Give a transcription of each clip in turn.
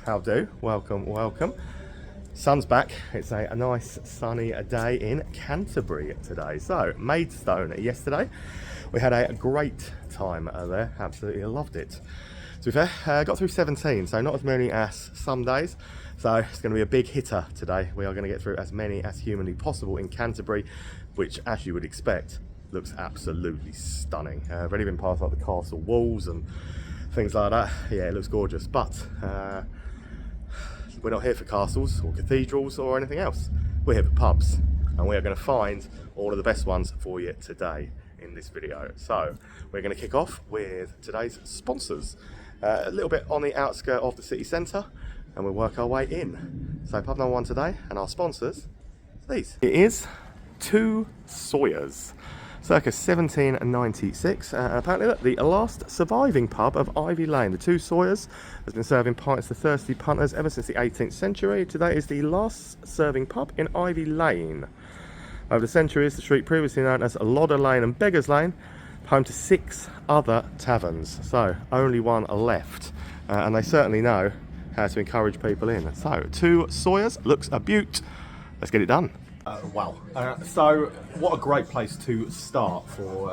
how do? Welcome, welcome. Sun's back. It's a nice sunny day in Canterbury today. So, Maidstone yesterday. We had a great time there. Absolutely loved it. To be fair, got through 17, so not as many as some days. So it's going to be a big hitter today. We are going to get through as many as humanly possible in Canterbury, which, as you would expect, looks absolutely stunning. I've already been past like the castle walls and things like that. Yeah, it looks gorgeous. But we're not here for castles or cathedrals or anything else. We're here for pubs, and we are going to find all of the best ones for you today in this video. So we're going to kick off with today's sponsors. A little bit on the outskirts of the city centre, and we'll work our way in. So pub number one today, and our sponsors, these. It is Two Sawyers, circa 1796. Apparently look, the last surviving pub of Ivy Lane. The Two Sawyers has been serving pints to thirsty punters ever since the 18th century. Today is the last serving pub in Ivy Lane. Over the centuries, the street previously known as Lodder Lane and Beggars Lane, home to 6 other taverns. So only one left, and they certainly know how to encourage people in. So Two Sawyers looks a beaut. Let's get it done. Wow. So what a great place to start for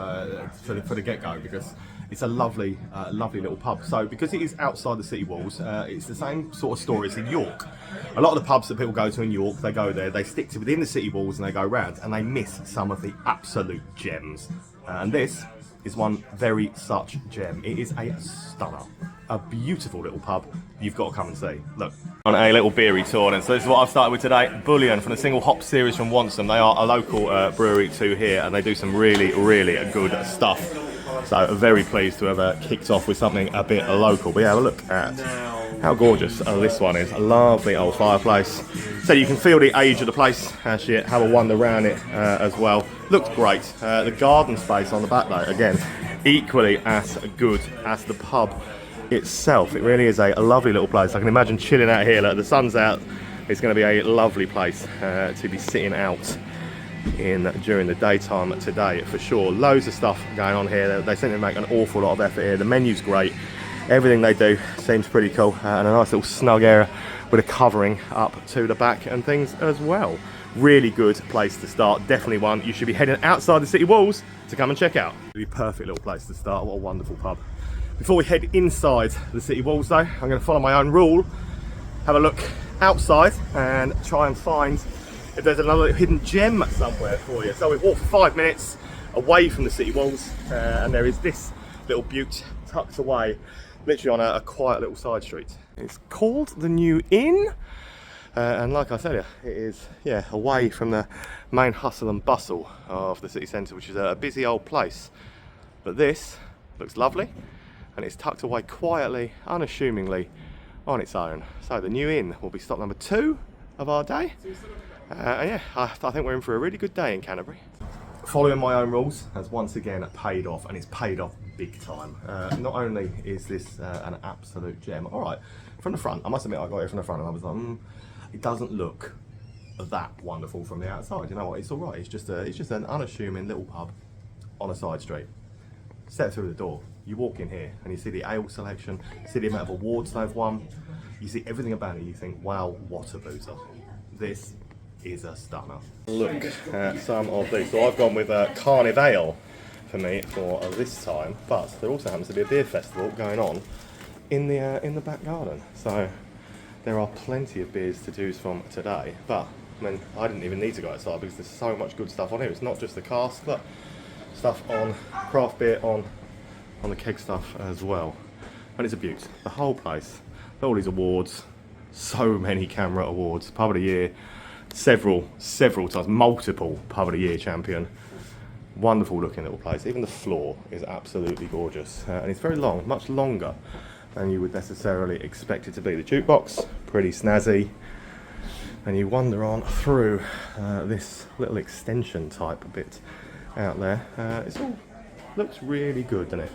the get-go, because it's a lovely little pub. So because it is outside the city walls, it's the same sort of story as in York. A lot of the pubs that people go to in York, they go there, they stick to within the city walls and they go round, and they miss some of the absolute gems. And this is one very such gem. It is a stunner. A beautiful little pub you've got to come and see. Look. On a little beery tour, and so this is what I've started with today. Bullion from the single hop series from Wantsum. They are a local brewery too here, and they do some really good stuff. So very pleased to have kicked off with something a bit local. But yeah, have a look at how gorgeous this one is. A lovely old fireplace. So you can feel the age of the place as you have a wander around it as well. Looks great. The garden space on the back though, again, equally as good as the pub itself. It really is a lovely little place. I can imagine chilling out here. Look, the sun's out. It's going to be a lovely place to be sitting out in during the daytime today for sure. Loads of stuff going on here. They seem to make an awful lot of effort here. The menu's great. Everything they do seems pretty cool, and a nice little snug area with a covering up to the back and things as well. Really good place to start. Definitely one you should be heading outside the city walls to come and check out. It'd be a perfect little place to start. What a wonderful pub. Before we head inside the city walls though, I'm going to follow my own rule, have a look outside and try and find if there's another hidden gem somewhere for you. So we've walked for 5 minutes away from the city walls, and there is this little beaut tucked away, literally on a quiet little side street. It's called the New Inn, and like I said, it is away from the main hustle and bustle of the city centre, which is a busy old place. But this looks lovely, and it's tucked away quietly, unassumingly, on its own. So the New Inn will be stop number 2 of our day. And yeah, I think we're in for a really good day in Canterbury. Following my own rules has once again paid off, and it's paid off big time. Not only is this an absolute gem. All right, from the front, I must admit I got it from the front and I was like, it doesn't look that wonderful from the outside. You know what, it's all right. It's just an unassuming little pub on a side street. Step through the door, you walk in here and you see the ale selection, you see the amount of awards they've won, you see everything about it, you think, wow, what a boozer. This is a stunner. Look at some of these. So I've gone with Carnival for me for this time, but there also happens to be a beer festival going on in the back garden. So there are plenty of beers to choose from today, but I mean, I didn't even need to go outside because there's so much good stuff on here. It's not just the cask, but stuff on craft beer, on the keg stuff as well. And it's a beaut. The whole place, all these awards, so many camera awards, pub of the year, several times, multiple pub of the year champion. Wonderful looking little place. Even the floor is absolutely gorgeous, and it's very long, much longer than you would necessarily expect it to be. The jukebox, pretty snazzy, and you wander on through this little extension type bit out there. It all looks really good, doesn't it?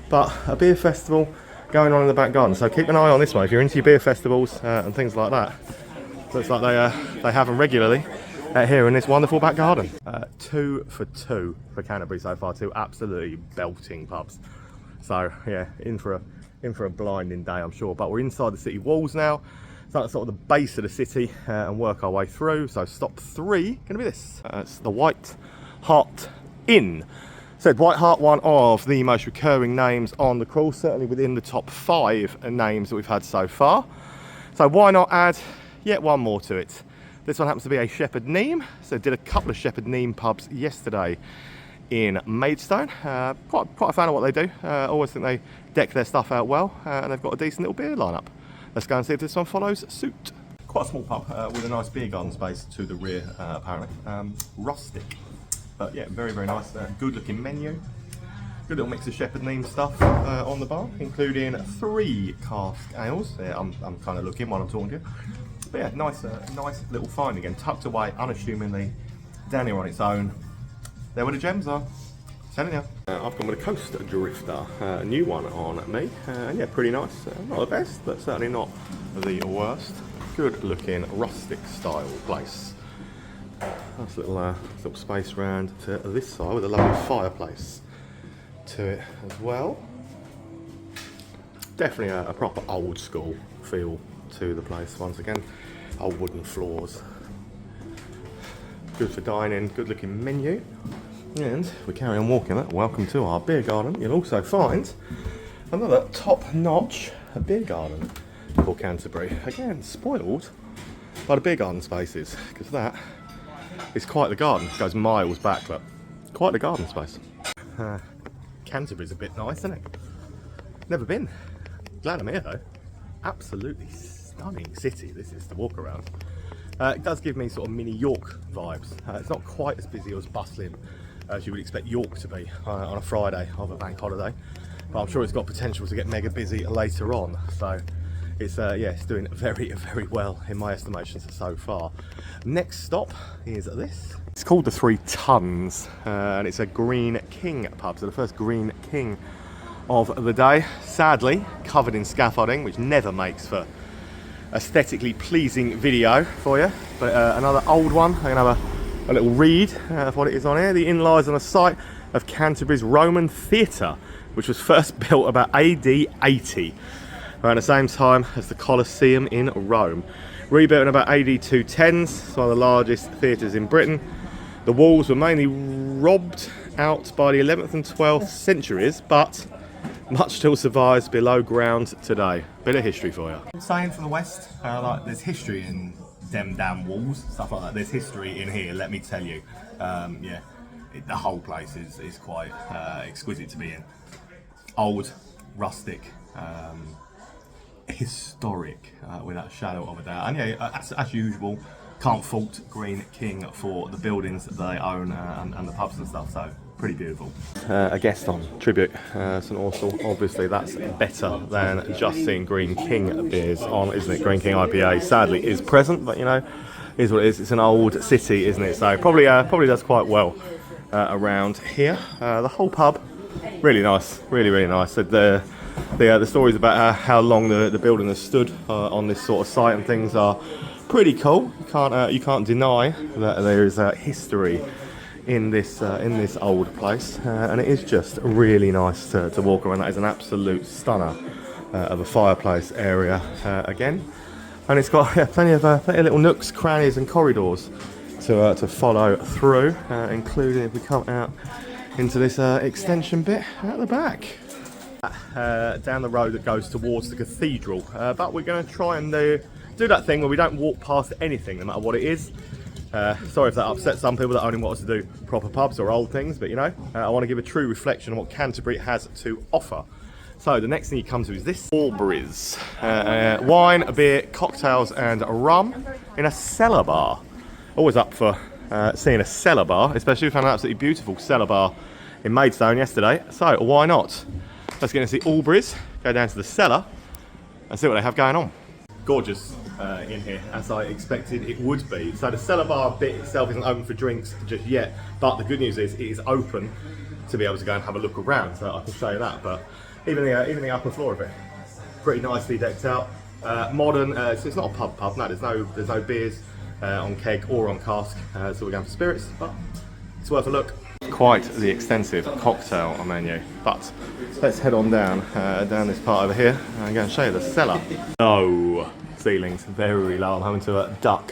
But a beer festival going on in the back garden, so keep an eye on this one if you're into your beer festivals and things like that. Looks like they have them regularly here in this wonderful back garden. 2 for 2 for Canterbury so far. 2 absolutely belting pubs. So yeah, in for in for a blinding day, I'm sure. But we're inside the city walls now. So that's sort of the base of the city and work our way through. So stop 3 going to be this. It's the White Hart Inn. Said White Hart, one of the most recurring names on the crawl, certainly within the top 5 names that we've had so far. So why not add yet one more to it? This one happens to be a Shepherd Neame. So did a couple of Shepherd Neame pubs yesterday in Maidstone. Quite a fan of what they do. Always think they deck their stuff out well, and they've got a decent little beer lineup. Let's go and see if this one follows suit. Quite a small pub with a nice beer garden space to the rear, apparently. Rustic. But yeah, very, very nice. Good looking menu. Good little mix of Shepherd Neame stuff on the bar, including 3 cask ales. Yeah, I'm kind of looking while I'm talking to you. But yeah, nice little find again, tucked away unassumingly, down here on its own. There where the gems are. Telling you. I've gone with a Coast Drifter, a new one on me, and yeah, pretty nice. Not the best, but certainly not the worst. Good looking rustic style place. Nice little space round to this side with a lovely fireplace to it as well. Definitely a proper old school feel to the place once again. Old wooden floors. Good for dining, good looking menu. And we carry on walking. Welcome to our beer garden. You'll also find another top-notch beer garden for Canterbury. Again, spoiled by the beer garden spaces, because that is quite the garden. It goes miles back, but quite the garden space. Canterbury's a bit nice, isn't it? Never been. Glad I'm here though. Absolutely stunning city this is to walk around. It does give me sort of mini York vibes. It's not quite as busy or as bustling as you would expect York to be on a Friday of a bank holiday, but I'm sure it's got potential to get mega busy later on. So it's yeah, it's doing very, very well in my estimations so far. Next stop is this. It's called the 3 Tons, and it's a Green King pub. So the first Green King of the day. Sadly, covered in scaffolding, which never makes for aesthetically pleasing video for you. But another old one. I'm gonna have a little read of what it is on here. The inn lies on the site of Canterbury's Roman Theatre, which was first built about AD 80, around the same time as the Colosseum in Rome. Rebuilt in about AD 210s, it's one of the largest theatres in Britain. The walls were mainly robbed out by the 11th and 12th centuries, but much still survives below ground today. Bit of history for you. Saying from the west, like there's history in them damn walls, stuff like that. There's history in here, let me tell you. Yeah, the whole place is quite exquisite to be in. Old, rustic, historic, without a shadow of a doubt. And yeah, as usual, can't fault Green King for the buildings that they own and the pubs and stuff. So pretty beautiful. A guest on tribute, St Austell. Obviously, that's better than just seeing Green King beers on, isn't it? Green King IPA sadly is present, but you know, is what it is. It's an old city, isn't it? So probably does quite well around here. The whole pub, really nice, really nice. So the stories about how long the building has stood on this sort of site and things are pretty cool. You can't deny that there is history in this old place, and it is just really nice to walk around. That is an absolute stunner of a fireplace area again, and it's got plenty of little nooks, crannies, and corridors to follow through, including if we come out into this extension bit at the back. Down the road that goes towards the cathedral, but we're going to try and do that thing where we don't walk past anything, no matter what it is. Sorry if that upsets some people that only want us to do proper pubs or old things, but you know, I want to give a true reflection on what Canterbury has to offer. So the next thing you come to is this Albury's. Wine, beer, cocktails and rum in a cellar bar. Always up for seeing a cellar bar, especially we found an absolutely beautiful cellar bar in Maidstone yesterday, so why not? Let's get into the Albury's, go down to the cellar and see what they have going on. Gorgeous in here, as I expected it would be. So the cellar bar bit itself isn't open for drinks just yet, but the good news is it is open to be able to go and have a look around, so I can show you that. But even the upper floor of it, pretty nicely decked out. Modern, so it's not a pub, no, there's no beers on keg or on cask, so we're going for spirits, but it's worth a look. quite the extensive cocktail menu. But let's head on down this part over here and go and show you the cellar. Low ceilings, very low. I'm having to duck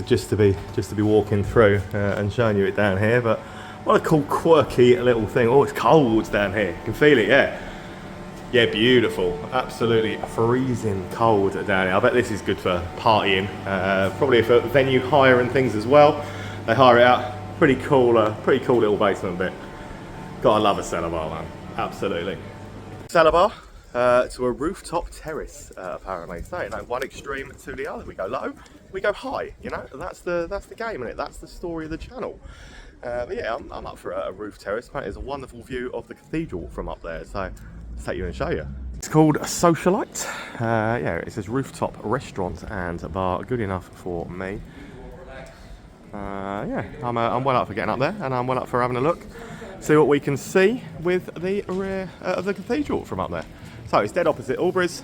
just to be walking through and showing you it down here. But what a cool, quirky little thing. Oh, it's cold down here. You can feel it, yeah. Yeah, beautiful. Absolutely freezing cold down here. I bet this is good for partying. Probably for venue hire and things as well. They hire it out. Pretty cool little basement bit. Gotta love a cellar bar, man. Absolutely. Cellar bar to a rooftop terrace, apparently. So, you know, one extreme to the other. We go low, we go high. You know, that's the game, isn't it? That's the story of the channel. But yeah, I'm up for a roof terrace. Apparently, there's a wonderful view of the cathedral from up there. So, let's take you and show you. It's called a Socialite. Yeah, it says rooftop restaurant and bar. Good enough for me. Yeah, I'm well up for getting up there, and I'm well up for having a look, see what we can see with the rear of the cathedral from up there. So it's dead opposite Albury's,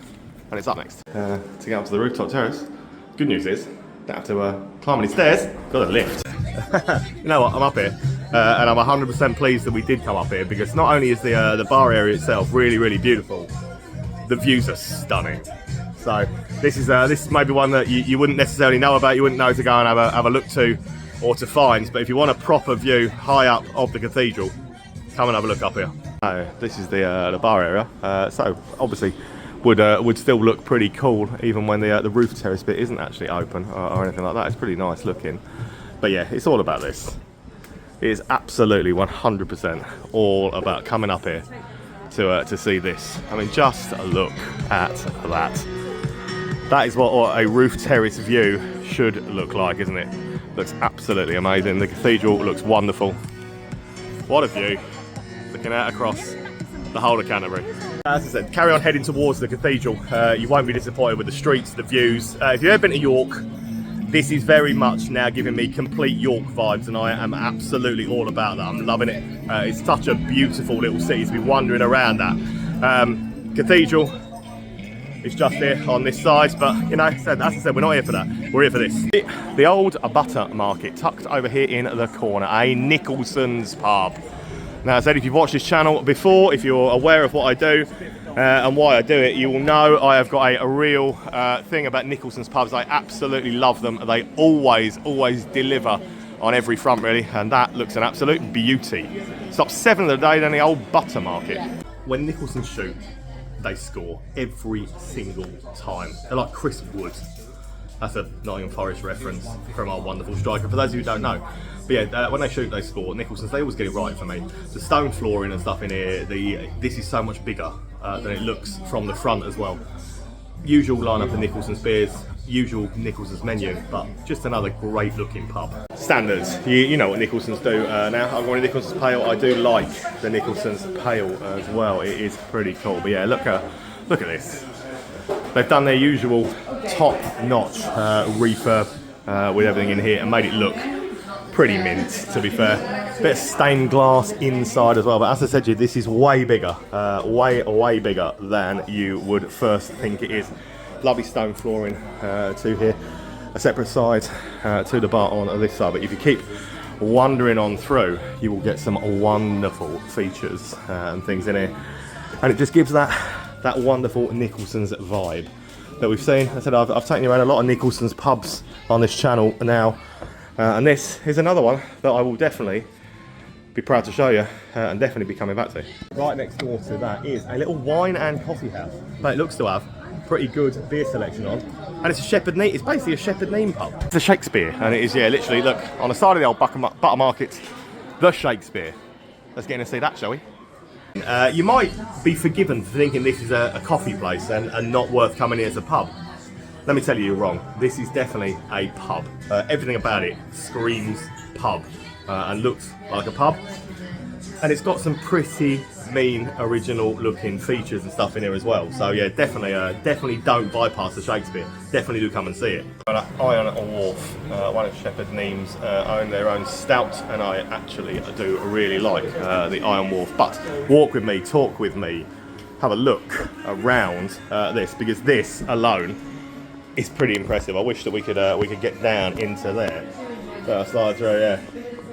and it's up next. To get up to the rooftop terrace, good news is, don't have to climb any stairs, got a lift. You know what, I'm up here, and I'm 100% pleased that we did come up here, because not only is the bar area itself really, really beautiful, the views are stunning. So this is maybe one that you wouldn't necessarily know about, you wouldn't know to go and have a look to, or to find, but if you want a proper view high up of the cathedral, come and have a look up here. This is the bar area, so obviously would still look pretty cool even when the roof terrace bit isn't actually open or anything like that. It's pretty nice looking, but yeah, it's all about this. It is absolutely 100% all about coming up here to see this. I mean, just look at that. That is what a roof terrace view should look like, isn't it? Looks absolutely amazing. The cathedral looks wonderful. What a view. Looking out across the whole of Canterbury. As I said, carry on heading towards the cathedral. You won't be disappointed with the streets, the views. If you've ever been to York, this is very much now giving me complete York vibes, and I am absolutely all about that. I'm loving it. It's such a beautiful little city to be wandering around that. Cathedral, it's just here on this side, but you know, as I said, we're not here for that. We're here for this. The Old Buttermarket, tucked over here in the corner, a Nicholson's pub. Now, as I said, if you've watched this channel before, if you're aware of what I do and why I do it, you will know I have got a real thing about Nicholson's pubs. I absolutely love them. They always deliver on every front, really, and that looks an absolute beauty. Stops 7 of the day, then the Old Buttermarket. When Nicholson's shoot, they score every single time. They're like Chris Wood. That's a Nottingham Forest reference from our wonderful striker, for those of you who don't know. But yeah, when they shoot, they score. Nicholson's, they always get it right for me. The stone flooring and stuff in here, this is so much bigger than it looks from the front as well. Usual lineup of Nicholson's beers, usual Nicholson's menu, but just another great looking pub. Standards, you know what Nicholson's do now. I'm going to Nicholson's Pale. I do like the Nicholson's Pale as well. It is pretty cool. But yeah, look at this. They've done their usual top-notch refurb with everything in here and made it look pretty mint, to be fair. Bit of stained glass inside as well, but as I said to you, this is way bigger, way bigger than you would first think it is. Lovely stone flooring to here, a separate side to the bar on this side, but if you keep wandering on through, you will get some wonderful features and things in here, and it just gives that wonderful Nicholson's vibe that we've seen. I said I've taken you around a lot of Nicholson's pubs on this channel now, and this is another one that I will definitely be proud to show you and definitely be coming back to. Right next door to that is a little wine and coffee house, but it looks to have pretty good beer selection on, and it's a Shepherd Neame. It's basically a Shepherd Neame pub. It's a Shakespeare, and it is, yeah, literally, look, on the side of the Old Buttermarket, the Shakespeare. Let's get in and see that, shall we? You might be forgiven for thinking this is a coffee place and not worth coming here as a pub. Let me tell you, you're wrong. This is definitely a pub. Everything about it screams pub and looks like a pub. And it's got some pretty mean, original looking features and stuff in here as well. So yeah, definitely don't bypass the Shakespeare. Definitely do come and see it. Iron Wharf, one of Shepherd Neame's own their own stout, and I actually do really like the Iron Wharf. But walk with me, talk with me, have a look around this, because this alone is pretty impressive. I wish that we could get down into there. So I slide through, yeah.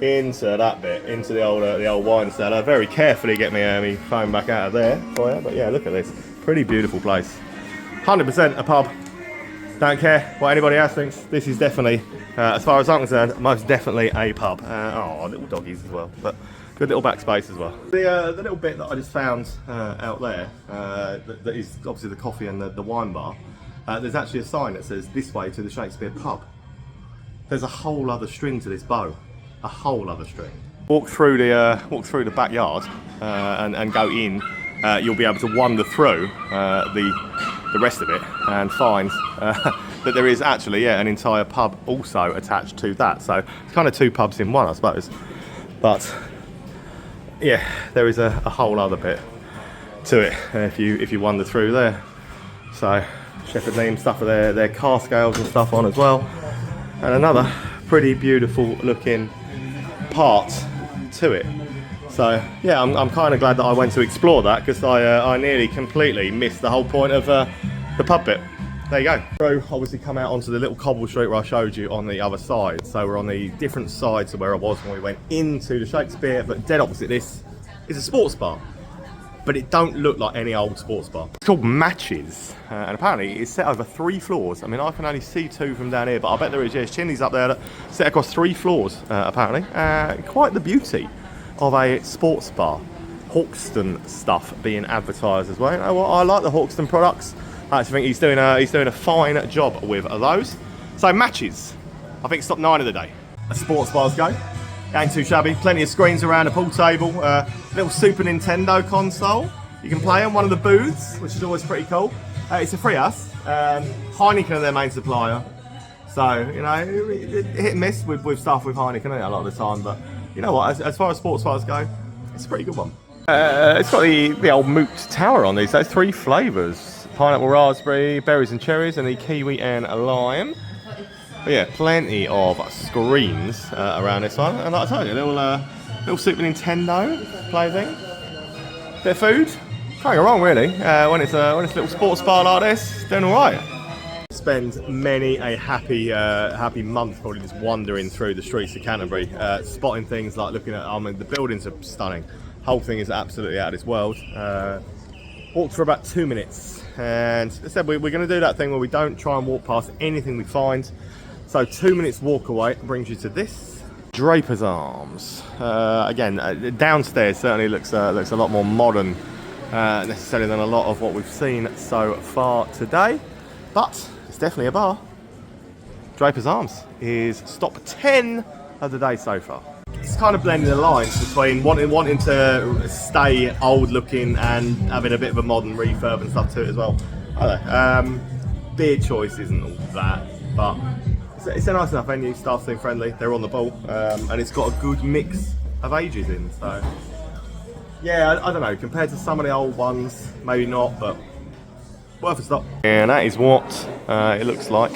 into that bit, into the old wine cellar. Very carefully get me phone back out of there for you. But yeah, look at this. Pretty beautiful place. 100% a pub. Don't care what anybody else thinks. This is definitely, as far as I'm concerned, most definitely a pub. Oh, little doggies as well, but good little backspace as well. The little bit that I just found out there, that is obviously the coffee and the wine bar. There's actually a sign that says "This way to the Shakespeare pub." There's a whole other string to this bow, a whole other string. Walk through the backyard and go in. You'll be able to wander through the rest of it and find that there is actually an entire pub also attached to that. So it's kind of two pubs in one, I suppose. But yeah, there is a whole other bit to it if you wander through there. So Shepherd Neame stuff with their car scales and stuff on as well, and another pretty beautiful looking part to it. So yeah, I'm kind of glad that I went to explore that, because I nearly completely missed the whole point of the pub bit. There you go. So obviously come out onto the little cobble street where I showed you on the other side. So we're on the different side to where I was when we went into the Shakespeare, but dead opposite this is a sports bar. But it don't look like any old sports bar. It's called Matches, and apparently it's set over 3 floors. I mean, I can only see 2 from down here, but I bet there is, there's chimneys up there that set across 3 floors, apparently. Quite the beauty of a sports bar. Hawkston stuff being advertised as well. You know what? I like the Hawkston products. I actually think he's doing a fine job with those. So Matches, I think it's top 9 of the day. As sports bars go. Ain't too shabby. Plenty of screens around the pool table. Little Super Nintendo console. You can play on one of the booths, which is always pretty cool. It's a free us. Heineken are their main supplier. So, you know, hit and miss with stuff with Heineken a lot of the time. But you know what, as far as sports bars go, it's a pretty good one. It's got the old Moot Tower on these. Those 3 flavours. Pineapple, raspberry, berries and cherries, and the kiwi and lime. But yeah, plenty of screens around this one, and like I told you, little Super Nintendo plaything. Bit of food, can't go wrong really. When it's a little sports bar like this, doing all right. Spend many a happy month probably just wandering through the streets of Canterbury, spotting things like looking at. I mean, the buildings are stunning. Whole thing is absolutely out of this world. Walked for about 2 minutes, and as I said, we're going to do that thing where we don't try and walk past anything we find. So 2 minutes walk away brings you to this Drapers Arms. Again, downstairs certainly looks a lot more modern necessarily than a lot of what we've seen so far today, but it's definitely a bar. Drapers Arms is stop 10 of the day so far. It's kind of blending the lines between wanting to stay old looking and having a bit of a modern refurb and stuff to it as well. I don't know. Beer choice isn't all that, but it's a nice enough venue. Staff seem friendly, they're on the ball, and it's got a good mix of ages in. So yeah, I don't know, compared to some of the old ones, maybe not, but worth a stop. And that is what it looks like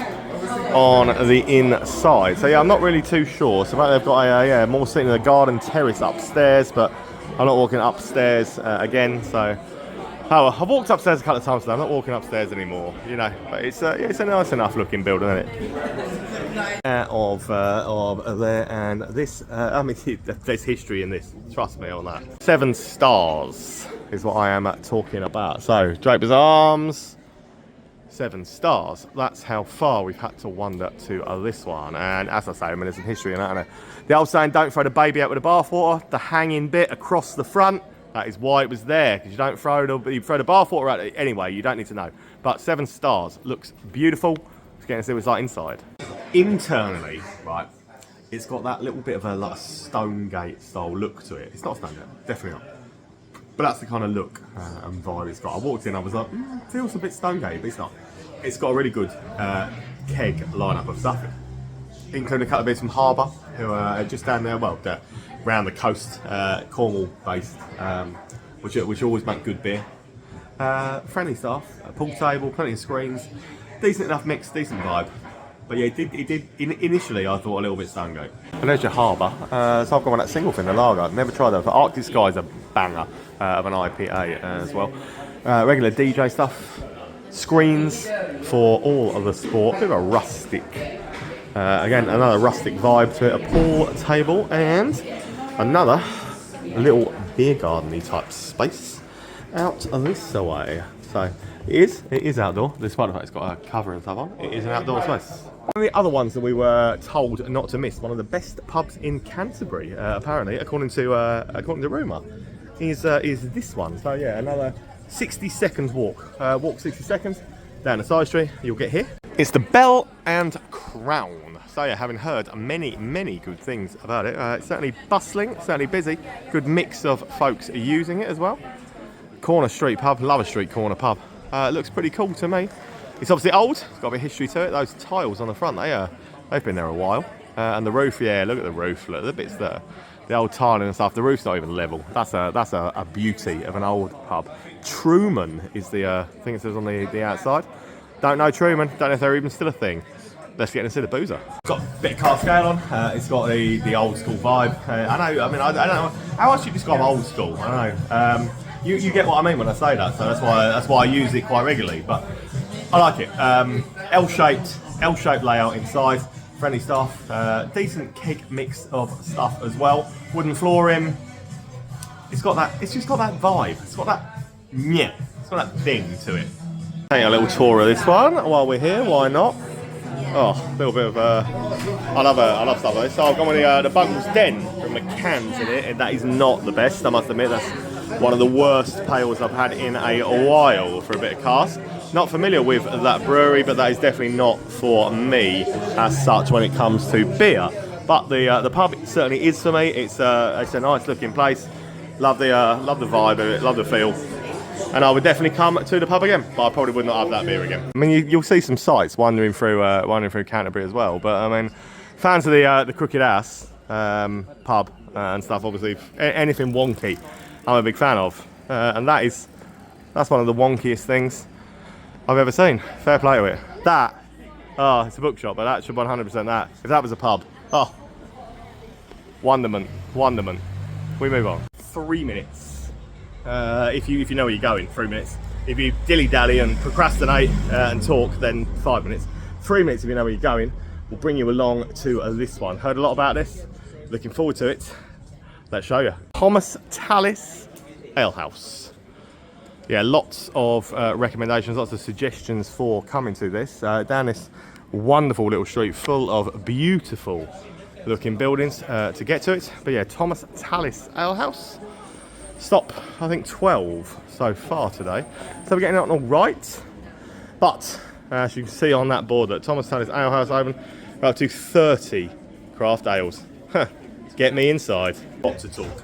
on the inside. So yeah, I'm not really too sure. So they've got a more seating in the garden terrace upstairs, but I'm not walking upstairs again. So I've walked upstairs a couple of times today. I'm not walking upstairs anymore, you know. But it's a nice enough looking building, isn't it? Of there and this. I mean, there's history in this. Trust me on that. 7 stars is what I am talking about. So Drapers Arms. 7 stars. That's how far we've had to wander to this one. And as I say, I mean, there's some history in that. And the old saying, don't throw the baby out with the bathwater. The hanging bit across the front, that is why it was there, because you don't throw the bathwater out anyway. You don't need to know. But 7 stars. Looks beautiful. Let's get and see what it's like inside. Internally, right, it's got that little bit of a like Stonegate style look to it. It's not Stonegate, definitely not. But that's the kind of look and vibe it's got. I walked in, I was like, feels a bit Stonegate, but it's not. It's got a really good keg lineup of stuff, including a couple of bits from Harbour, who are just down there, well, around the coast, Cornwall based, which always make good beer. Friendly staff, a pool table, plenty of screens, decent enough mix, decent vibe. But yeah, it did initially I thought a little bit Stonegate. And there's your Harbour. So I've got one that single fin, the lager. I've never tried that. But Arctic Sky's a banger of an IPA as well. Regular DJ stuff. Screens for all of the sport. A bit of a rustic Again, another rustic vibe to it, a pool table and another little beer garden-y type space out this way. So it is outdoor, despite the fact it's got a cover and stuff on. It is an outdoor space. One of the other ones that we were told not to miss, one of the best pubs in Canterbury, apparently, according to rumour, is this one. So yeah, another 60 seconds walk. Walk 60 seconds down the side street, you'll get here. It's the Bell and Crown. So yeah, having heard many good things about it. It's certainly bustling, certainly busy. Good mix of folks using it as well. Corner street pub, love a street corner pub. It looks pretty cool to me. It's obviously old, it's got a bit of history to it. Those tiles on the front, they've been there a while. And the roof, yeah, look at the roof, look at the bits there. The old tiling and stuff, the roof's not even level. That's a beauty of an old pub. Truman is the thing it says on the outside. Don't know Truman, don't know if they're even still a thing. Let's get into the boozer. It's got a bit of car scale on, it's got the old school vibe. I don't know, how else do you describe old school? I don't know. You get what I mean when I say that, so that's why I use it quite regularly. But I like it. L-shaped layout inside, friendly stuff, decent keg mix of stuff as well. Wooden flooring. It's just got that vibe. It's got that it's got that thing to it. Take a little tour of this one while we're here. Why not? Oh, a little bit of I love stuff like this. So I've gone with the Buggles Den from McCann's in it, and that is not the best. I must admit that's one of the worst pales I've had in a while for a bit of cask. Not familiar with that brewery, but that is definitely not for me as such when it comes to beer. But the pub certainly is for me. It's a nice looking place. Love the vibe of it. Love the feel. And I would definitely come to the pub again, but I probably would not have that beer again. I mean, you'll see some sights wandering through Canterbury as well. But I mean, fans of the Crooked Ass pub and stuff, obviously anything wonky, I'm a big fan of, and that's one of the wonkiest things I've ever seen. Fair play to it. It's a bookshop, but that should 100% that. If that was a pub, wonderment. We move on. 3 minutes. If you know where you're going, 3 minutes. If you dilly-dally and procrastinate and talk, then 5 minutes. 3 minutes if you know where you're going. We'll bring you along to this one. Heard a lot about this. Looking forward to it. Let's show you. Thomas Talis Alehouse. Yeah, lots of recommendations, lots of suggestions for coming to this. Down this wonderful little street full of beautiful looking buildings to get to it. But yeah, Thomas Talis Alehouse. Stop, I think 12 so far today. So we're getting on all right. But as you can see on that board, that Thomas Talis Alehouse open, we're up to 30 craft ales. Get me inside. Got to talk.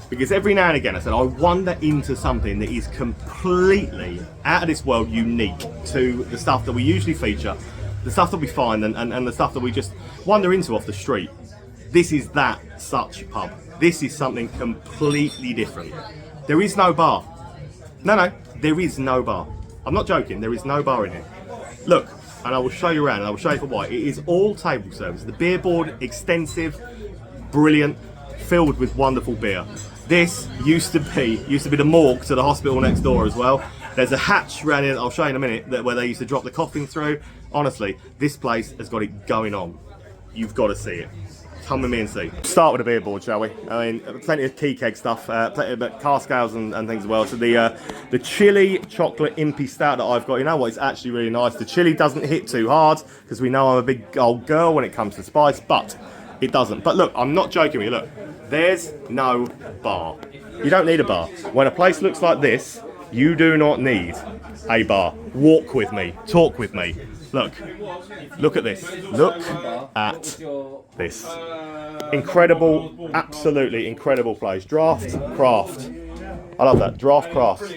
Because every now and again I said I wander into something that is completely out of this world, unique to the stuff that we usually feature, the stuff that we find and the stuff that we just wander into off the street. This is that such pub. This is something completely different. There is no bar. No, there is no bar. I'm not joking, there is no bar in here. Look, and I will show you around and I will show you for why. It is all table service. The beer board, extensive, brilliant, filled with wonderful beer. This used to be the morgue to the hospital next door as well. There's a hatch around here, I'll show you in a minute, where they used to drop the coffin through. Honestly, this place has got it going on. You've got to see it. Come with me and see. Start with the beer board, shall we? I mean, plenty of key keg stuff, plenty of car scales and things as well. So the chili chocolate impy stout that I've got, you know what, it's actually really nice. The chili doesn't hit too hard, because we know I'm a big old girl when it comes to spice, but it doesn't. But look, I'm not joking with you, look. There's no bar. You don't need a bar. When a place looks like this, you do not need a bar. Walk with me, talk with me. Look at this. Look at this. Incredible, absolutely incredible place. Draft craft. I love that. Draft craft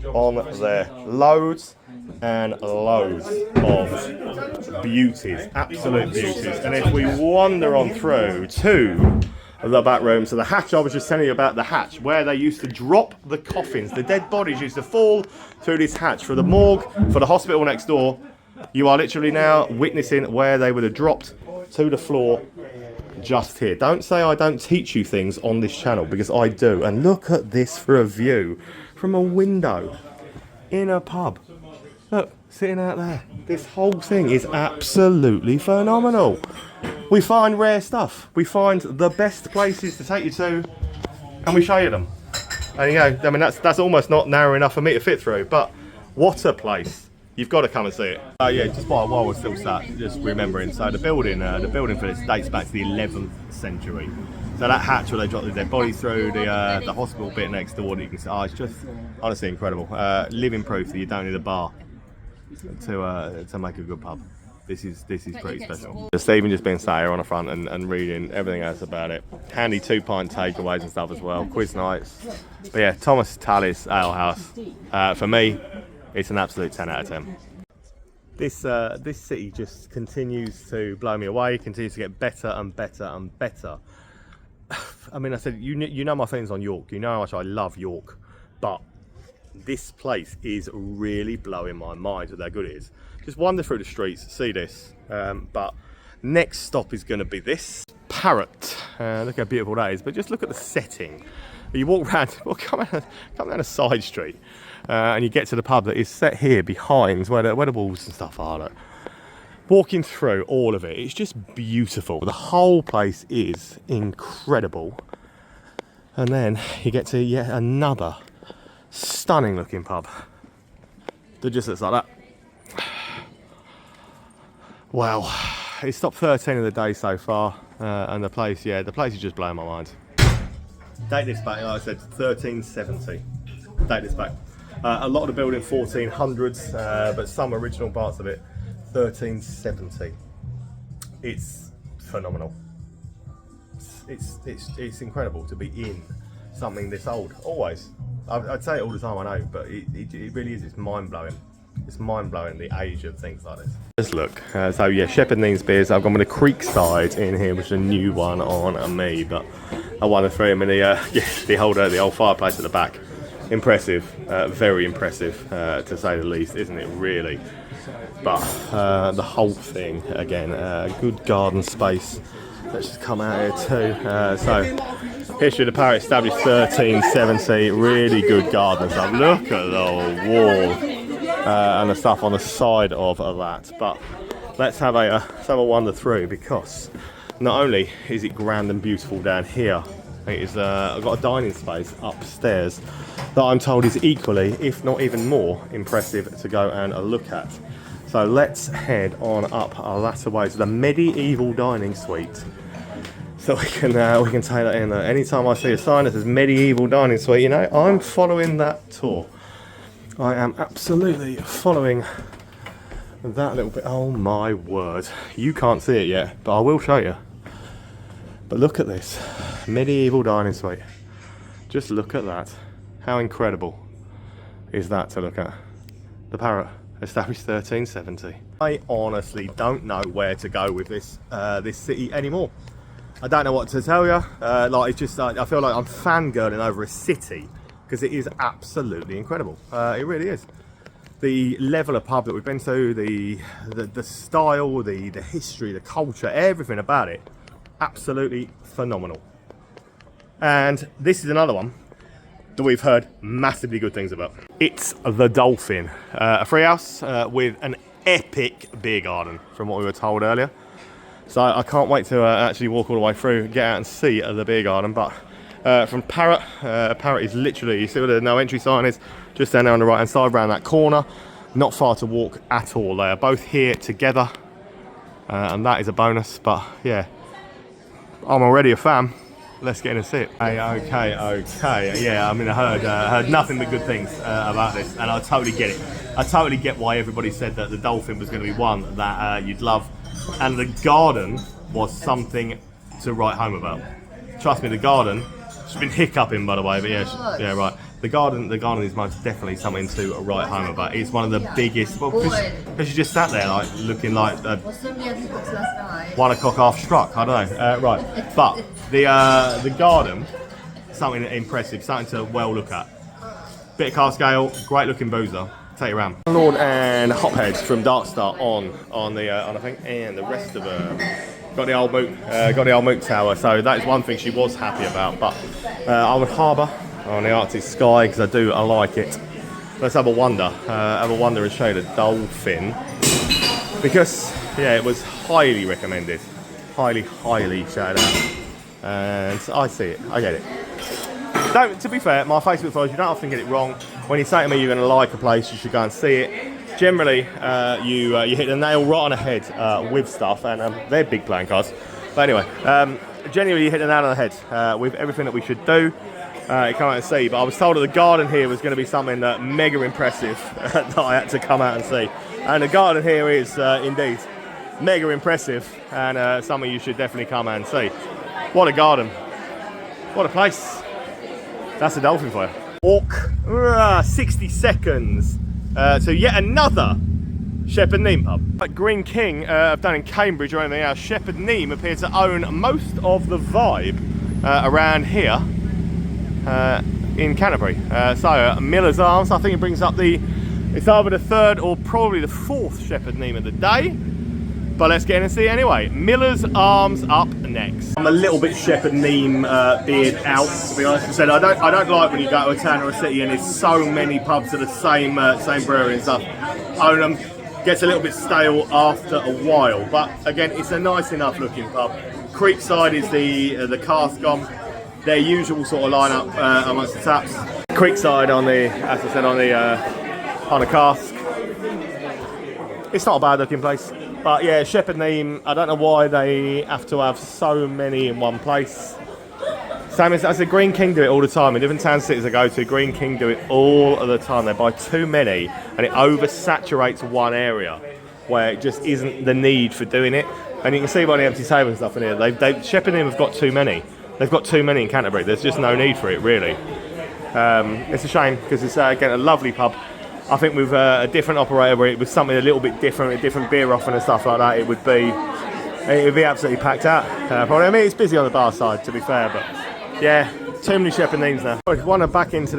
on there. Loads and loads of beauties, absolute beauties. And if we wander on through to the back room, so the hatch, I was just telling you about the hatch, where they used to drop the coffins. The dead bodies used to fall through this hatch for the morgue, for the hospital next door. You are literally now witnessing where they would have dropped to the floor just here. Don't say I don't teach you things on this channel, because I do. And look at this for a view from a window in a pub. Look, sitting out there. This whole thing is absolutely phenomenal. We find rare stuff. We find the best places to take you to, and we show you them. And you know, I mean, that's almost not narrow enough for me to fit through, but what a place. You've got to come and see it. Yeah, just while we're still sat, just remembering, so the building for this dates back to the 11th century. So that hatch where they dropped the dead bodies through, the hospital bit next door, you can see, it's just honestly incredible. Living proof that you don't need a bar to make a good pub. This is pretty special. Stephen just been sat here on the front and reading everything else about it. Handy 2-pint takeaways and stuff as well. Quiz nights. But yeah, Thomas Talis Ale House. For me, it's an absolute 10 out of 10. This city just continues to blow me away. Continues to get better and better and better. I mean, I said you know my feelings on York. You know how much I love York, but this place is really blowing my mind with how good it is. Just wander through the streets, see this. But next stop is going to be this Parrot. Look how beautiful that is. But just look at the setting. You walk around, come down a side street, and you get to the pub that is set here behind where the walls and stuff are. Look. Walking through all of it, it's just beautiful. The whole place is incredible. And then you get to yet another stunning looking pub that just looks like that. Wow, it's top 13 of the day so far, and the place is just blowing my mind. Date this back, like I said, 1370. Date this back. A lot of the building 1400s, but some original parts of it 1370. It's phenomenal. It's incredible to be in something this old. Always, I'd say it all the time, I know, but it really is. It's mind blowing. It's mind blowing the age of things like this. Just look. So yeah, Shepherd Needs beers. I've gone with the Creekside in here, which is a new one on me, but I wanted through them in the old fireplace at the back. Impressive, very impressive to say the least, isn't it? Really. But the whole thing again, good garden space. Let's just come out here too. So history of the Parrot established 1370. Really good garden stuff. Look at the wall. And the stuff on the side of that, but let's have a wander through, because not only is it grand and beautiful down here, it is I've got a dining space upstairs that I'm told is equally, if not even more, impressive to go and look at. So let's head on up a ladder way to the medieval dining suite, so we can take that in. Anytime I see a sign that says medieval dining suite, you know, I'm following that tour. I am absolutely following that little bit. Oh my word. You can't see it yet, but I will show you. But look at this. Medieval dining suite. Just look at that. How incredible is that to look at? The Parrot, established 1370. I honestly don't know where to go with this city anymore. I don't know what to tell you. It's just, I feel like I'm fangirling over a city, because it is absolutely incredible. It really is. The level of pub that we've been to, the style, the history, the culture, everything about it, absolutely phenomenal. And this is another one that we've heard massively good things about. It's the Dolphin, a free house with an epic beer garden, from what we were told earlier. So I can't wait to actually walk all the way through, get out and see the beer garden. But from Parrot, Parrot is literally, you see where the no entry sign is, just down there on the right hand side, around that corner. Not far to walk at all. They are both here together, and that is a bonus. But yeah, I'm already a fan. Let's get in and see it. Okay. Yeah, I mean, I heard nothing but good things about this, and I totally get it. I totally get why everybody said that the Dolphin was going to be one that you'd love, and the garden was something to write home about. Trust me, the garden. She's been hiccuping, by the way, but yeah, right. The garden is most definitely something to write home about. It's one of the biggest. Well, because she just sat there, like looking like 1 o'clock half struck. I don't know. Right, but the garden, something impressive, something to well look at. Bit of cask ale, great looking boozer. Take you around. Lord and Hophead from Darkstar on the thing, and the rest of them. Got the old Moot Tower, so that is one thing she was happy about. But I would harbour on the Arctic sky, because I like it. let's have a wander and show the Dolphin. Because, yeah, it was highly recommended. Highly shouted out. And I see it, I get it. Don't, to be fair, my Facebook followers, you don't often get it wrong. When you say to me you're going to like a place, you should go and see it. Generally, you hit the nail right on the head with stuff, and they're big playing cards. But anyway, generally you hit the nail on the head with everything that we should do. You come out and see, but I was told that the garden here was going to be something mega impressive that I had to come out and see. And the garden here is indeed mega impressive, and something you should definitely come and see. What a garden. What a place. That's a Dolphin for you. Walk 60 seconds to yet another Shepherd Neame pub. Like Green King down in Cambridge or anything else, Shepherd Neame appear to own most of the vibe around here in Canterbury. So Miller's Arms, I think it brings up it's either the third or probably the fourth Shepherd Neame of the day. But let's get in and see anyway. Miller's Arms up next. I'm a little bit Shepherd Neame beard out, to be honest. I don't like when you go to a town or a city and there's so many pubs of the same brewery and stuff. Own them, gets a little bit stale after a while. But again, it's a nice enough looking pub. Creekside is the cask on. Their usual sort of lineup amongst the taps. Creekside on the, as I said, on the cask. It's not a bad looking place. But yeah, Shepherd Neame, I don't know why they have to have so many in one place. Same as the Green King do it all the time. In different town cities I go to, Green King do it all of the time. They buy too many and it oversaturates one area where it just isn't the need for doing it. And you can see by the empty table and stuff in here, Shepherd Neame have got too many. They've got too many in Canterbury. There's just no need for it, really. It's a shame because it's, again, a lovely pub. I think with a different operator where it was something a little bit different, a different beer offering and stuff like that, it would be absolutely packed out. Probably. I mean, it's busy on the bar side, to be fair, but yeah, too many Shepherd Neames now. If you want to back into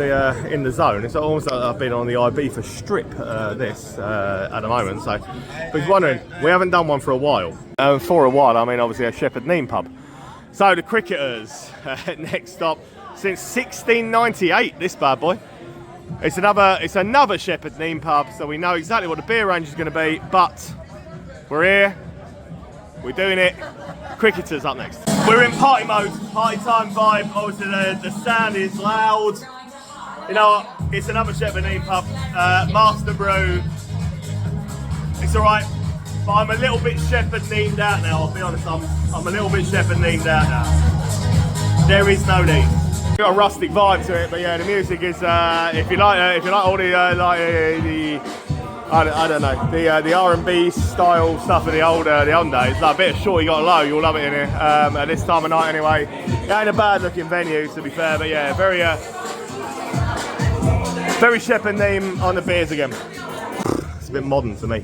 in the zone, it's almost like I've been on the IB for strip at the moment. So, but if you're wondering, we haven't done one for a while. For a while, I mean, obviously a Shepherd Neame pub. So the Cricketers, next stop since 1698. This bad boy. It's another Shepherd Neame pub, so we know exactly what the beer range is going to be, but we're here, we're doing it. Cricketers up next. We're in party mode, party time vibe. Obviously the sound is loud. You know what, it's another Shepherd Neame pub, Master Brew. It's alright, but I'm a little bit Shepherd Neamed out now, I'll be honest, I'm a little bit Shepherd Neamed out now. There is no need. Got a rustic vibe to it, but yeah, the music is if you like all the I don't know, the R&B style stuff of the old days, like a bit of Shorty Got Low, you'll love it in here at this time of night anyway. It ain't a bad looking venue, to be fair, but yeah, very Shepherd Neame on the beers again. It's a bit modern to me.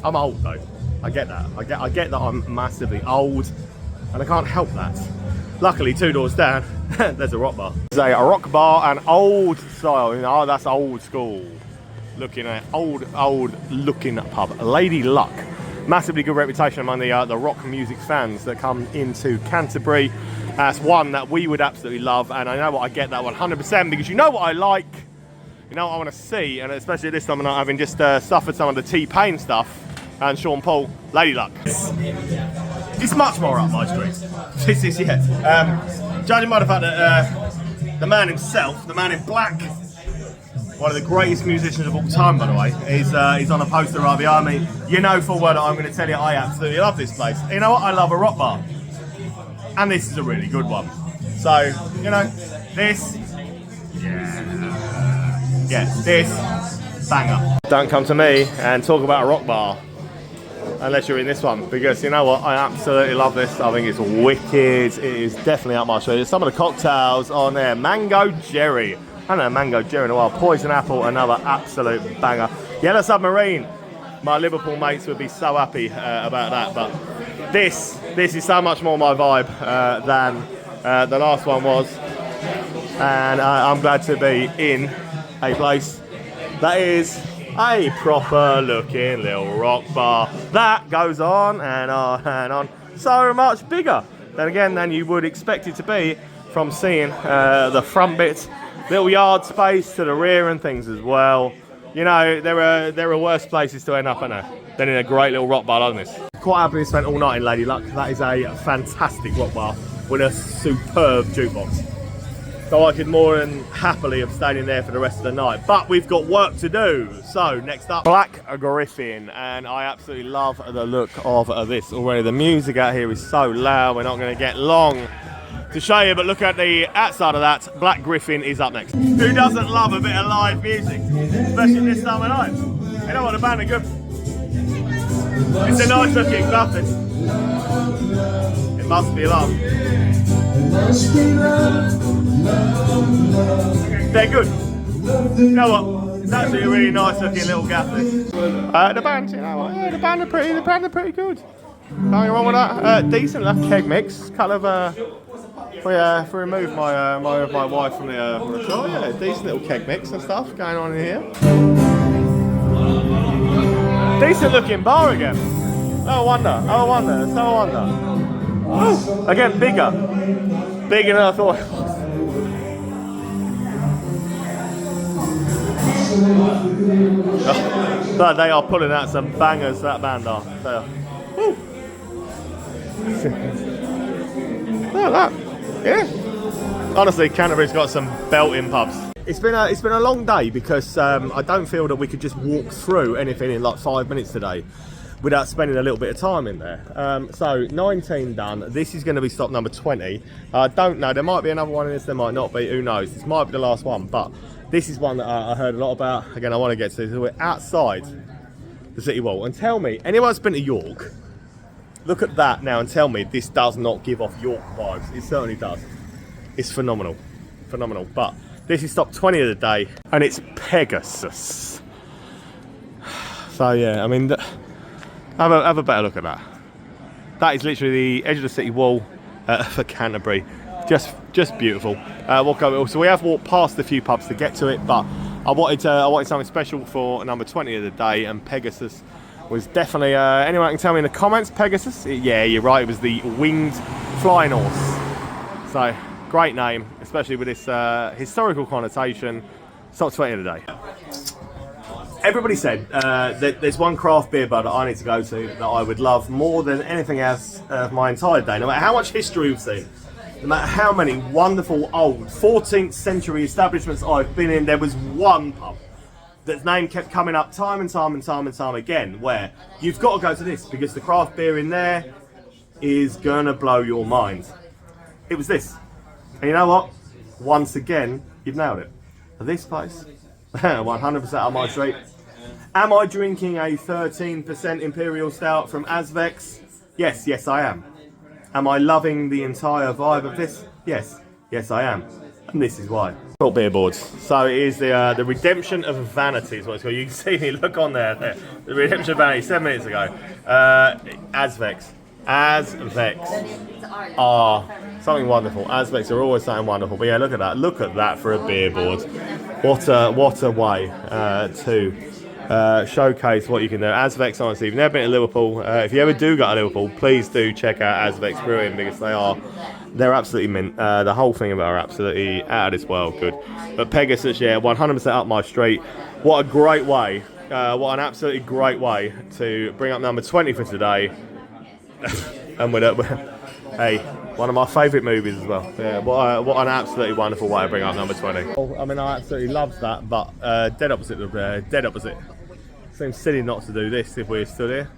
I'm old though, I get that. I get that I'm massively old, and I can't help that. Luckily, 2 doors down, there's a rock bar. There's a rock bar and old style, you know, that's old school. Looking at old looking pub. Lady Luck. Massively good reputation among the rock music fans that come into Canterbury. That's one that we would absolutely love, and I know what I get that 100% because you know what I like, you know what I want to see, and especially this time of night, having just suffered some of the T-Pain stuff and Sean Paul, Lady Luck. It's much more up my street. This is, yeah. Judging by the fact that the man himself, the man in black, one of the greatest musicians of all time, by the way, he's on a poster right behind me. You know full well that I'm going to tell you I absolutely love this place. You know what? I love a rock bar. And this is a really good one. So, you know, this, this, banger. Don't come to me and talk about a rock bar unless you're in this one, because you know what, I absolutely love this. I think it's wicked. It is definitely up my street. Some of the cocktails on there, Mango Jerry. I haven't had Mango Jerry in a while. Poison Apple, another absolute banger. Yellow Submarine. My Liverpool mates would be so happy about that, but this is so much more my vibe than the last one was, and I'm glad to be in a place that is a proper looking little rock bar that goes on and on and on, so much bigger than you would expect it to be from seeing the front bit, little yard space to the rear and things as well. You know, there are worse places to end up, aren't there, than in a great little rock bar like this. Quite happily spent all night in Lady Luck. That is a fantastic rock bar with a superb jukebox. So I could more than happily have stayed in there for the rest of the night. But we've got work to do. So next up, Black Griffin. And I absolutely love the look of this already. The music out here is so loud. We're not going to get long to show you, but look at the outside of that. Black Griffin is up next. Who doesn't love a bit of live music? Especially this time of night. You know what, the band are good. It's a nice looking Dolphin. It must be love. They're good. You know what? It's actually a really nice looking little gaff. The band, you know what? Yeah, the band are pretty good. Nothing wrong with that. Decent enough keg mix. Kind of if we remove my wife from the show, yeah, decent little keg mix and stuff going on in here. Decent looking bar again. No wonder. Oh, again, bigger than I thought it was. But they are pulling out some bangers, that band are. They are. Look at that. Yeah. Honestly, Canterbury's got some belting pubs. It's been a long day because I don't feel that we could just walk through anything in like 5 minutes today without spending a little bit of time in there. So 19 done. This is going to be stop number 20. I don't know. There might be another one in this. There might not be. Who knows? This might be the last one. But this is one that I heard a lot about. Again, I want to get to. So we're outside the city wall. And tell me, anyone that's been to York, look at that now and tell me this does not give off York vibes. It certainly does. It's phenomenal. Phenomenal. But this is stop 20 of the day. And it's Pegasus. So yeah, I mean, have a better look at that. That is literally the edge of the city wall for Canterbury. Just beautiful. So we have walked past a few pubs to get to it, but I wanted something special for number 20 of the day, and Pegasus was definitely. Anyone can tell me in the comments, Pegasus? Yeah, you're right. It was the winged flying horse. So great name, especially with this historical connotation. Top 20 of the day. Everybody said that there's one craft beer bar that I need to go to that I would love more than anything else my entire day. No matter how much history we've seen, no matter how many wonderful old 14th century establishments I've been in, there was one pub that's name kept coming up time and time again, where you've got to go to this because the craft beer in there is gonna blow your mind. It was this. And you know what? Once again, you've nailed it. This place, 100% up my street. Am I drinking a 13% Imperial Stout from Azvex? Yes, I am. Am I loving the entire vibe of this? Yes, I am. And this is why. Got beer boards. So it is the Redemption of Vanity is what it's called. You can see me look on there. The Redemption of Vanity, 7 minutes ago. Azvex are something wonderful. Azvex are always something wonderful. But yeah, look at that. Look at that for a beer board. What a way to showcase what you can do. Azvex, honestly, if you've never been to Liverpool, if you ever do go to Liverpool, please do check out Azvex Brewing because they're absolutely mint. The whole thing about are absolutely out of this world good. But Pegasus, yeah, 100% up my street. What a great way, what an absolutely great way to bring up number 20 for today. And hey, one of my favourite movies as well. Yeah, what an absolutely wonderful way to bring up number 20. I mean, I absolutely love that, but dead opposite. Seems silly not to do this if we're still here.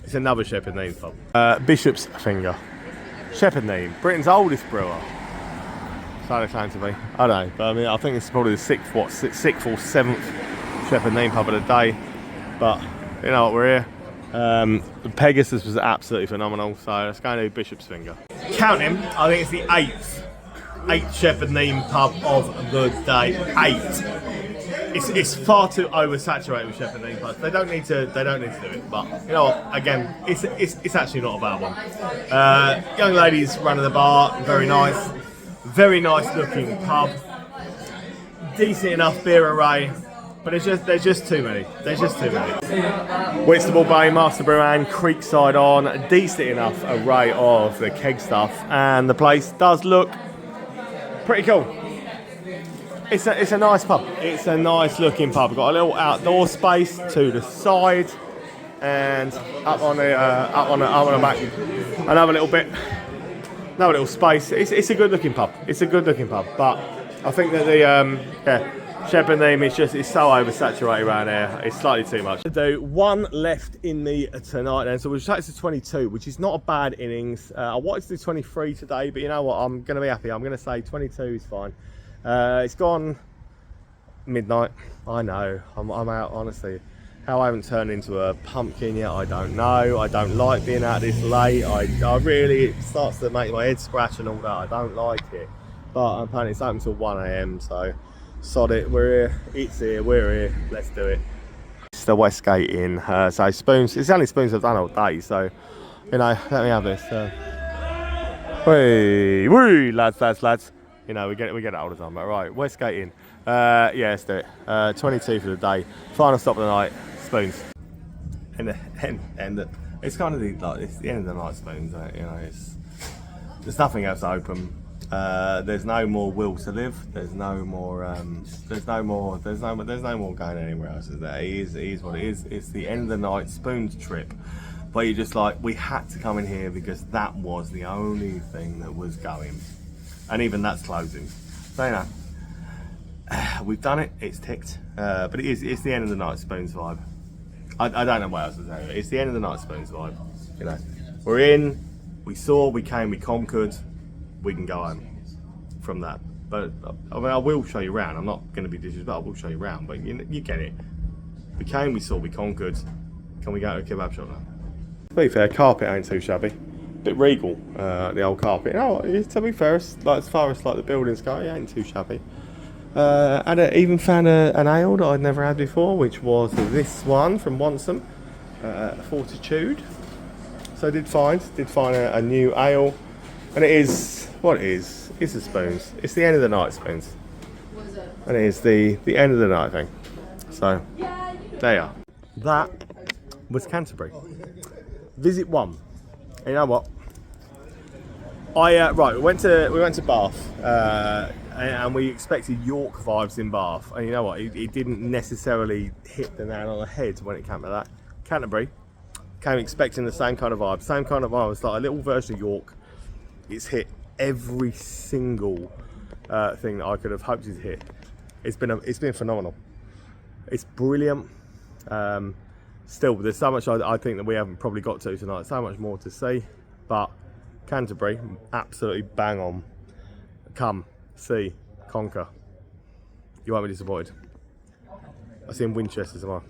It's another Shepherd Neame pub. Bishop's Finger. Shepherd Neame, Britain's oldest brewer. So they claim to be. I don't know, but I mean, I think it's probably the sixth or seventh Shepherd Neame pub of the day. But you know what, we're here. Pegasus was absolutely phenomenal, so let's go and do Bishop's Finger. Count him, I think it's the eighth Shepherd Neame pub of the day. 8. It's far too oversaturated with Shepherd Neame pubs. They don't need to do it, but you know what? Again, it's actually not a bad one. Young ladies running the bar, very nice looking pub, decent enough beer array. But there's just too many. Whitstable Bay, Master Brew and Creekside on. A decent enough array of the keg stuff. And the place does look pretty cool. It's a nice pub. It's a nice looking pub. Got a little outdoor space to the side, and up on the back, another little space. It's a good looking pub. It's a good looking pub, but I think that the Shepherd name is it's so oversaturated around here. It's slightly too much. Do one left in me tonight then, so we'll take to 22, which is not a bad innings. I wanted to do 23 today, but you know what? I'm going to be happy. I'm going to say 22 is fine. It's gone midnight. I know. I'm out, honestly. How I haven't turned into a pumpkin yet, I don't know. I don't like being out this late. I really, it starts to make my head scratch and all that. I don't like it. But apparently it's open till 1 AM, so sod it. We're here. It's here. We're here. Let's do it. It's the Westgate Inn. So spoons. It's the only spoons I've done all day. So, you know, let me have this. Whee, lads. You know, we get it all the time. But right, Westgate Inn. Yeah, let's do it. 22 for the day. Final stop of the night. Spoons. And it's kind of it's the end of the night spoons. You know, there's nothing else open. There's no more will to live. There's no more going anywhere else. Is there? It is what it is. It's the end of the night spoons trip. But you're just like, we had to come in here because that was the only thing that was going, and even that's closing. So you know, we've done it. It's ticked. But it's the end of the night spoons vibe. I don't know what else to say. It's the end of the night spoons vibe. You know, we're in. We saw. We came. We conquered. We can go home from that. But I mean, I will show you around. I'm not going to be disrespectful. I will show you around. But you get it. We came, we saw, we conquered. Can we go to a kebab shop now? To be fair, carpet ain't too shabby. Bit regal, the old carpet. You know what, to be fair, as far as like the buildings go, it ain't too shabby. And I even found an ale that I'd never had before, which was this one from Wansome, Fortitude. So I did find a new ale. And it is what it is. It's the spoons. It's the end of the night spoons. And it is the end of the night thing. So there you are. That was Canterbury. Visit 1. And you know what? We went to Bath, and we expected York vibes in Bath. And you know what? It didn't necessarily hit the nail on the head when it came to that. Canterbury came expecting the same kind of vibe. Same kind of vibe. It's like a little version of York. It's hit every single thing that I could have hoped to hit. It's been phenomenal. It's brilliant. Still, there's so much I think that we haven't probably got to tonight. So much more to see. But Canterbury, absolutely bang on. Come, see, conquer. You won't be disappointed. I'll see you in Winchester tomorrow.